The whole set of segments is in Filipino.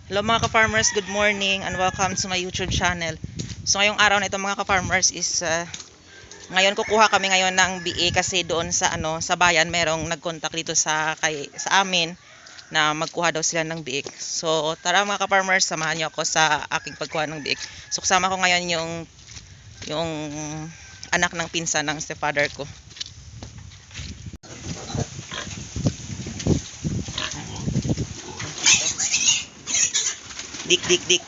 Hello mga ka-farmers, good morning and welcome to my YouTube channel. So ngayong araw na ito mga ka-farmers is ngayon kukuha kami ngayon ng BA kasi doon sa sa bayan merong nag-contact dito sa amin na magkuha daw sila ng biik. So tara mga ka-farmers, samahan niyo ako sa aking pagkuha ng biik. So kasama ko ngayon yung anak ng pinsan ng stepfather ko. Dik dik dik.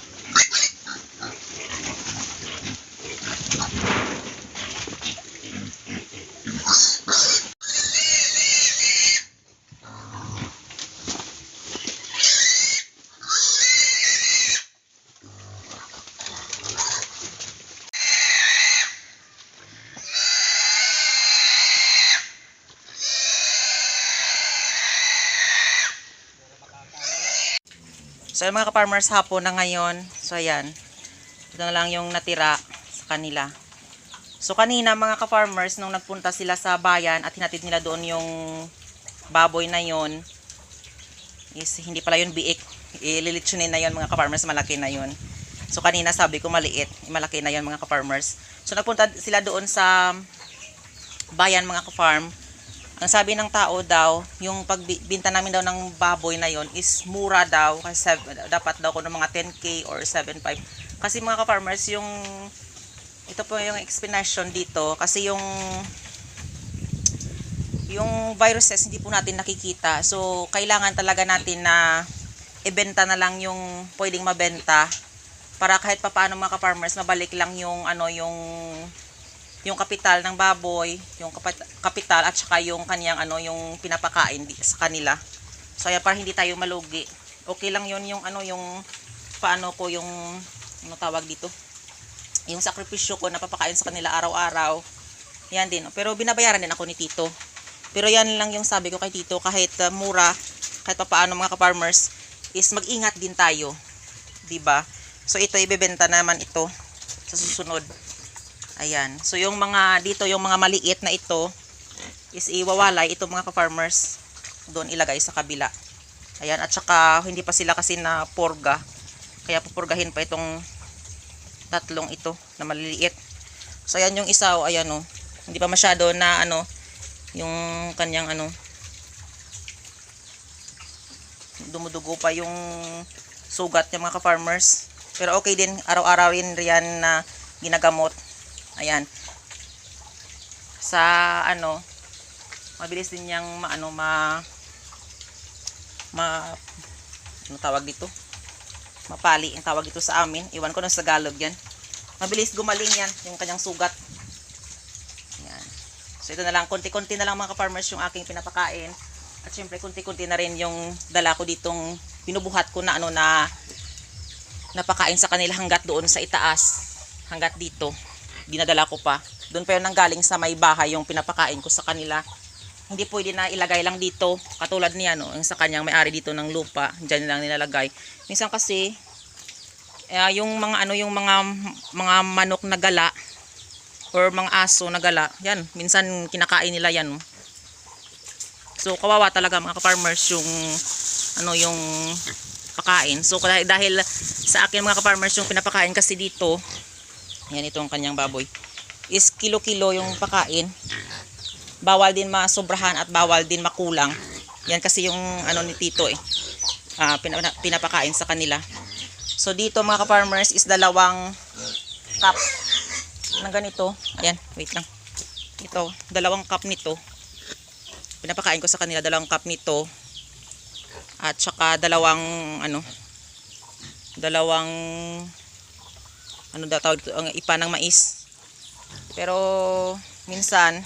So mga ka-farmers, hapon na ngayon. So ayan, ito na lang yung natira sa kanila. So kanina mga ka-farmers, nung nagpunta sila sa bayan at hinatid nila doon yung baboy na yon, is hindi pala yun biik, ililitsunin na yon mga ka-farmers, malaki na yon. So kanina sabi ko maliit, malaki na yon mga ka-farmers. So nagpunta sila doon sa bayan mga ka-farm. Ang sabi ng tao daw, yung pagbinta namin daw ng baboy na yon is mura daw, kasi dapat daw ko ng mga 10k or 7.5. Kasi mga ka-farmers, ito po yung explanation dito, kasi yung viruses hindi po natin nakikita. So kailangan talaga natin na ibenta na lang yung pwedeng mabenta para kahit papaano mga ka-farmers mabalik lang yung kapital ng baboy, yung kapital at saka yung kaniyang yung pinapakain sa kanila. So ayan, para hindi tayo malugi. Okay lang yun yung yung paano ko yung tawag dito, yung sakripisyo ko na papakain sa kanila araw-araw. Yan din. Pero binabayaran din ako ni Tito. Pero yan lang yung sabi ko kay Tito, kahit mura, kahit papaano mga ka-farmers, is mag-ingat din tayo. 'Di ba? So ito ibebenta naman ito sa susunod. Ayan. So yung mga dito, yung mga maliit na ito is iwawalay ito mga ka-farmers. Doon ilagay sa kabila. Ayan, at saka hindi pa sila kasi na porga. Kaya pupurgahin pa itong tatlong ito na maliliit. So ayan yung isa, ayan oh. Hindi pa masyado na yung kanyang dumudugo pa yung sugat ng mga ka-farmers. Pero okay din, araw-araw rin riyan na ginagamot. Ayan. Sa mabilis din niyang tawag dito? Mapali ang tawag dito sa amin. Iwan ko na sa Tagalog yan. Mabilis gumaling yan, yung kanyang sugat. Ayan. So ito na lang, konti-konti na lang mga ka-farmers yung aking pinapakain. At syempre konti-konti na rin yung dala ko ditong binubuhat ko na na napakain sa kanila hanggat doon sa itaas. Hanggat dito. Dinadala ko pa. Doon pa yun nanggaling sa may bahay yung pinapakain ko sa kanila. Hindi pwede na ilagay lang dito. Katulad niya, yung sa kanyang may-ari dito ng lupa. Diyan lang nilalagay. Minsan kasi, yung mga yung mga manok na gala or mga aso na gala, yan, minsan kinakain nila yan. So, kawawa talaga mga ka-farmers yung pakain. So, dahil sa akin mga ka-farmers yung pinapakain kasi dito, yan itong kanyang baboy, is kilo-kilo yung pakain. Bawal din masobrahan at bawal din makulang. Yan kasi yung ni Tito pinapakain sa kanila. So dito mga ka-farmers is 2 cup ng ganito. Ayan, wait lang. Ito, 2 cup nito. Pinapakain ko sa kanila 2 cup nito. At saka 2 tawag ito, ang ipa ng mais. Pero minsan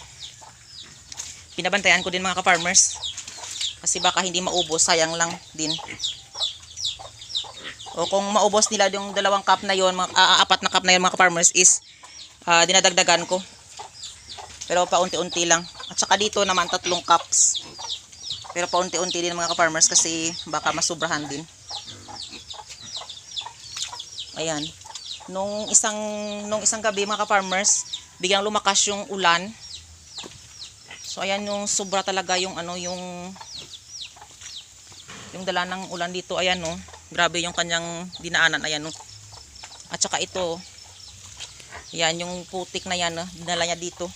binabantayan ko din mga ka-farmers kasi baka hindi maubos, sayang lang din. O kung maubos nila yung 2 cup na yon, 4 na cup na yon mga ka-farmers, is dinadagdagan ko. Pero paunti-unti lang. At saka dito naman 3 cups. Pero paunti-unti din mga ka-farmers kasi baka masubrahan din. Ayan. Nung isang gabi mga ka-farmers, biglang lumakas yung ulan. So ayan, yung sobra talaga yung yung dala ng ulan dito. Ayan Grabe yung kanyang dinaanan. Ayan, oh. At saka ito, yan, yung putik na yan, oh, dinala niya dito.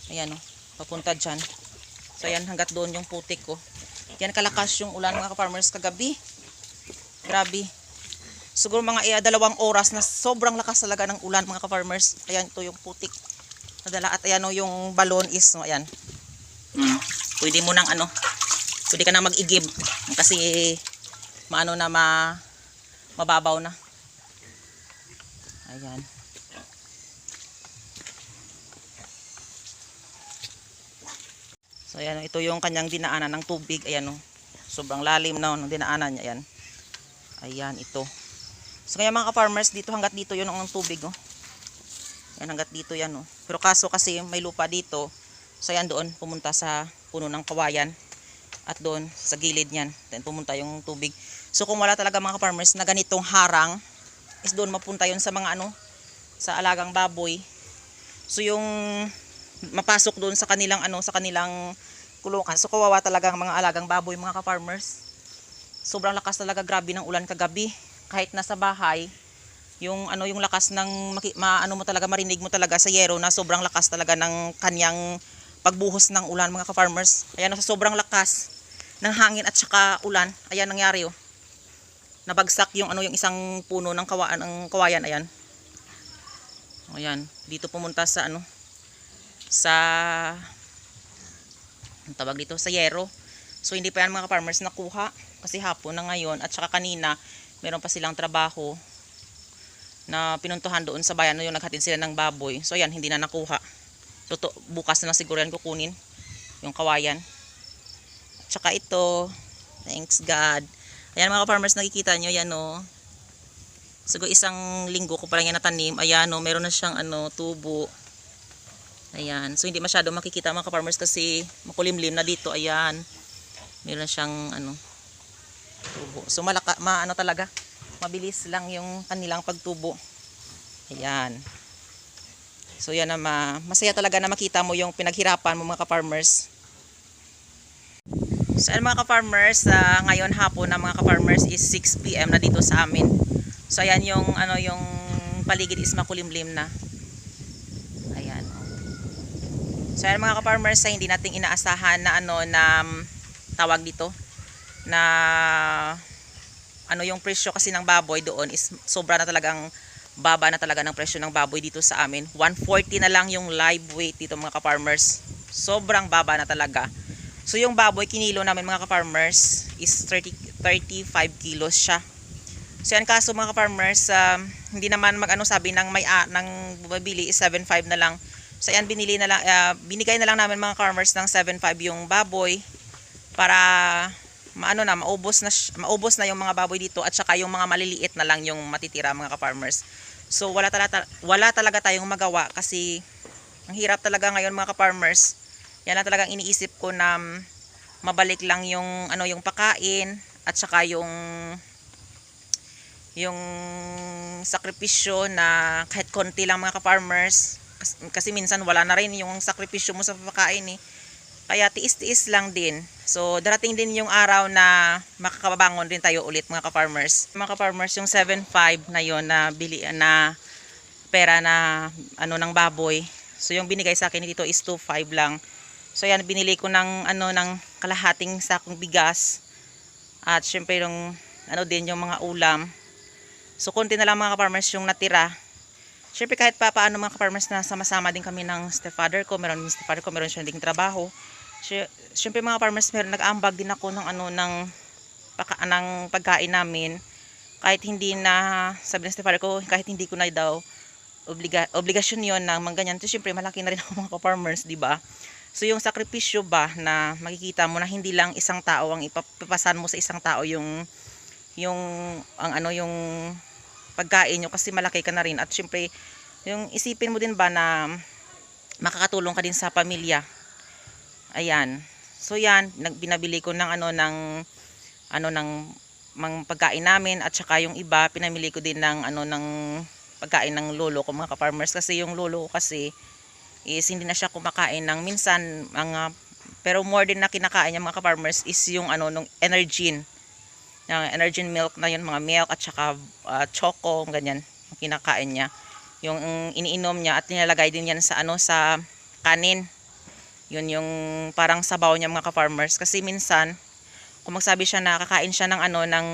Ayan, oh, papunta dyan. So, ayan, hanggat doon yung putik ko. Yan kalakas yung ulan mga ka-farmers kagabi. Grabe. Siguro mga 2 oras na sobrang lakas talaga ng ulan mga ka-farmers. Ayan, ito yung putik. Nadala. At ayan, oh, yung balon is, oh, ayan. Pwede mo nang ano, pwede ka na mag-igib. Kasi, maano na mababaw na. Ayan. So ayan, ito yung kanyang dinaanan ng tubig. Ayan, oh. Sobrang lalim na ng dinaanan niya. Ayan. Ayan, ito. So kaya mga ka-farmers, dito hanggat dito yun ang tubig, oh. Ayan, hanggat dito yan, oh. Pero kaso kasi may lupa dito. So ayan, doon pumunta sa puno ng kawayan. At doon sa gilid niyan, then pumunta yung tubig. So kung wala talaga mga ka-farmers na ganitong harang, is doon mapunta yun sa mga ano, sa alagang baboy. So yung mapasok doon sa kanilang ano, sa kanilang kulungan. So kawawa talaga ang mga alagang baboy mga ka-farmers. Sobrang lakas talaga, grabe ng ulan kagabi. Kahit nasa bahay, yung ano, yung lakas ng ano mo talaga, marinig mo talaga sa yero na sobrang lakas talaga ng kanyang pagbuhos ng ulan mga ka-farmers. Ayan, sa sobrang lakas ng hangin at saka ulan, ayan nangyari, oh. Nabagsak yung ano, yung isang puno ng kawayan, ayan. Ayan, dito pumunta sa ano, sa ang tawag dito, sa yero. So hindi pa yan mga farmers nakuha kasi hapon na ngayon, at saka kanina meron pa silang trabaho na pinuntuhan doon sa bayan, yung naghatid sila ng baboy. So ayan, hindi na nakuha. So bukas na lang siguro yan kukunin yung kawayan. At saka ito, thanks God. Ayan mga farmers, nakikita nyo yan, oh. Siguro isang linggo ko pa lang yan natanim. Ayan, oh, meron na siyang ano, tubo. Ayan. So hindi masyado makikita mga ka-farmers kasi makulimlim na dito. Ayan. Meron siyang ano, tubo. So ano talaga, mabilis lang yung kanilang pagtubo. Ayan. So yan na masaya talaga na makita mo yung pinaghirapan mo mga ka-farmers. So ayan mga ka-farmers, ngayon hapon na mga ka-farmers is 6 PM na dito sa amin. So ayan yung ano, yung paligid is makulimlim na. Ayan. So ayan mga ka-farmers, hindi natin inaasahan na ano, na tawag dito na ano, yung presyo kasi ng baboy doon is sobra na talagang baba na talaga ng presyo ng baboy dito sa amin. 140 na lang yung live weight dito mga ka-farmers. Sobrang baba na talaga. So yung baboy kinilo namin mga ka-farmers is 35 kilos siya. So yan, kaso mga ka-farmers, hindi naman mag-ano, sabi ng ng bumibili is 7.5 na lang. So yan, binigay na lang namin mga ka-farmers ng 7.5 yung baboy para maubos na yung mga baboy dito, at saka yung mga maliliit na lang yung matitira mga ka-farmers. So wala talaga tayong magawa kasi ang hirap talaga ngayon mga ka-farmers. Yan lang talagang iniisip ko na mabalik lang yung ano, yung pakain at saka yung sakripisyo na kahit konti lang mga ka-farmers, kasi minsan wala na rin yung sakripisyo mo sa pagkain, eh. Kaya tiis-tiis lang din. So darating din yung araw na makakabangon din tayo ulit mga ka-farmers. Mga ka-farmers, yung 7.5 na yon na bili na pera na ano ng baboy. So yung binigay sa akin dito is 2.5 lang. So yan, binili ko ng ano, ng kalahating sakong bigas. At syempre yung ano din, yung mga ulam. So konti na lang mga ka-farmers yung natira. Syempre kahit pa paano mga ka-farmers, na sama-sama din kami ng stepfather ko. Meron siya ding trabaho. Syempre mga farmers, nag-aambag din ako ng ano, ng pagkain namin. Kahit hindi na, sabi ng stepfather ko, kahit hindi ko na daw obligasyon yon na mangganyan. So syempre malaki na rin ako mga ka-farmers, di ba? So yung sakripisyo ba na makikita mo na hindi lang isang tao ang ipapasan mo sa isang tao yung pagkain nyo, kasi malaki ka na rin. At syempre yung isipin mo din ba na makakatulong ka din sa pamilya. Ayan. So yan, binabili ko ng mga pagkain namin, at saka yung iba pinamili ko din ng ng pagkain ng lolo ko mga ka-farmers, kasi yung lolo ko kasi is hindi na siya kumakain ng minsan pero more din na kinakain niya mga ka-farmers is yung nung Energin. Yung energy milk na yun, mga milk at saka choco, ganyan, yung kinakain niya. Yung iniinom niya at nilalagay din yan sa sa kanin. Yun yung parang sabaw niya mga ka-farmers. Kasi minsan, kung magsabi siya na kakain siya ng ng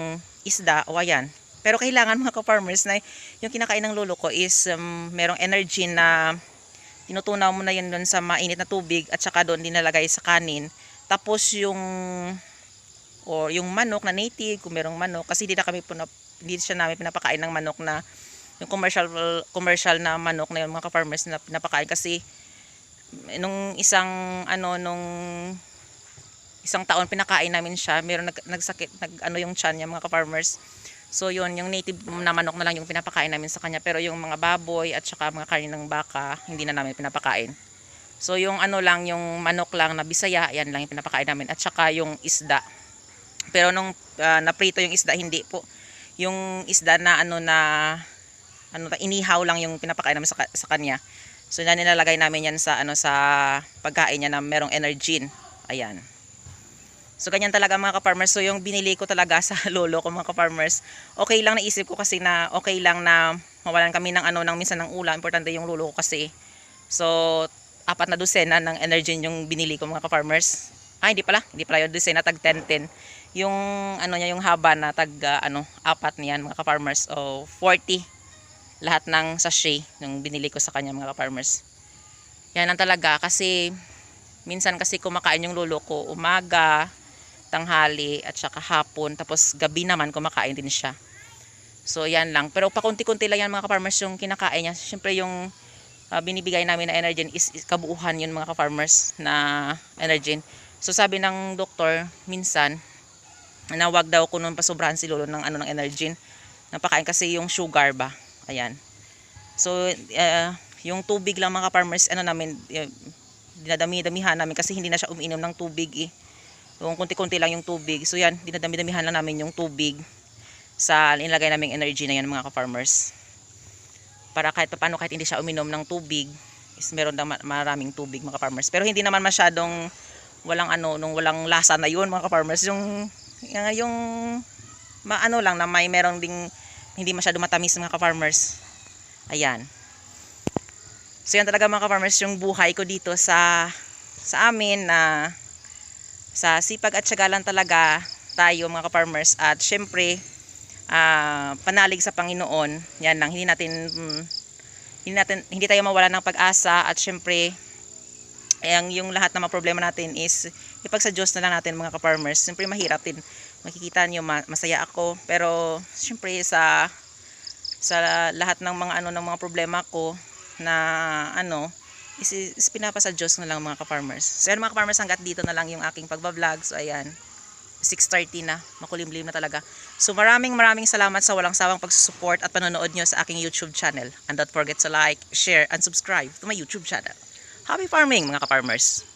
isda, o ayan. Pero kailangan mga ka-farmers na yung kinakain ng lolo ko is merong energy na tinutunaw mo na yun doon sa mainit na tubig at saka doon dinalagay sa kanin. Tapos yung manok na native, kung merong manok, kasi hindi siya namin pinapakain ng manok na yung commercial na manok na yung mga ka-farmers na pinapakain kasi nung isang taon pinakain namin siya, meron nagsakit yung tiyan niya mga ka-farmers. So yun, yung native na manok na lang yung pinapakain namin sa kanya, pero yung mga baboy at saka mga karne ng baka hindi na namin pinapakain. So yung lang, yung manok lang na Bisaya, yan lang yung pinapakain namin at saka yung isda. Pero nung naprito yung isda, hindi po. Yung isda na inihaw lang yung pinapakain namin sa kanya. So yan, nilalagay namin yan sa sa pagkain niya na merong energy. Ayan. So ganyan talaga mga ka-farmers. So yung binili ko talaga sa lolo ko mga ka-farmers, okay lang, naisip ko kasi na okay lang na mawalan kami ng minsan ng ulam. Importante yung lolo ko kasi. So 4 na dosena ng energy yung binili ko mga ka-farmers. Hindi pala yung dosena, tag 10. Yung niya, yung haba na tag 4 niyan mga ka-farmers, o 40 lahat ng sachet yung binili ko sa kanya mga ka-farmers. Yan lang talaga kasi minsan kasi kumakain yung lolo ko umaga, tanghali at saka hapon, tapos gabi naman kumakain din siya. So yan lang, pero pakunti-kunti lang yan mga ka-farmers yung kinakain niya. Siyempre yung binibigay namin na energy is kabuuhan yun mga ka-farmers na energy. So sabi ng doktor minsan na wag daw ko nun pasobrahan si lolo ng ng energy. Napakain kasi yung sugar ba. Ayan. So yung tubig lang mga ka-farmers, namin dinadami-damihan namin kasi hindi na siya umiinom ng tubig Yung kunti-kunti lang yung tubig. So yan, dinadami-damihan lang namin yung tubig sa inilagay naming energy na yan mga ka-farmers. Para kahit paano, kahit hindi siya uminom ng tubig, is meron daw maraming tubig mga ka-farmers. Pero hindi naman masyadong walang walang lasa na yun mga ka-farmers. Yung lang na meron ding hindi masyado matamis mga ka-farmers. Ayan. So yan talaga mga ka-farmers yung buhay ko dito sa amin, na sa sipag at tiyaga lang talaga tayo mga ka-farmers. At syempre panalig sa Panginoon. Yan lang, hindi tayo mawala ng pag-asa. At syempre yung lahat ng mga problema natin is ipag sa Diyos na lang natin mga ka-farmers. Syempre mahirap din, makikita niyo masaya ako, pero syempre sa lahat ng mga ng mga problema ko na is pinapa sa Diyos na lang mga ka-farmers. So yan mga ka-farmers, hanggat dito na lang yung aking pagbablog. So ayan, 6:30 na, makulimlim na talaga. So maraming salamat sa walang sawang pagsusupport at panonood nyo sa aking YouTube channel. And don't forget to like, share, and subscribe to my YouTube channel. Happy farming mga ka-farmers!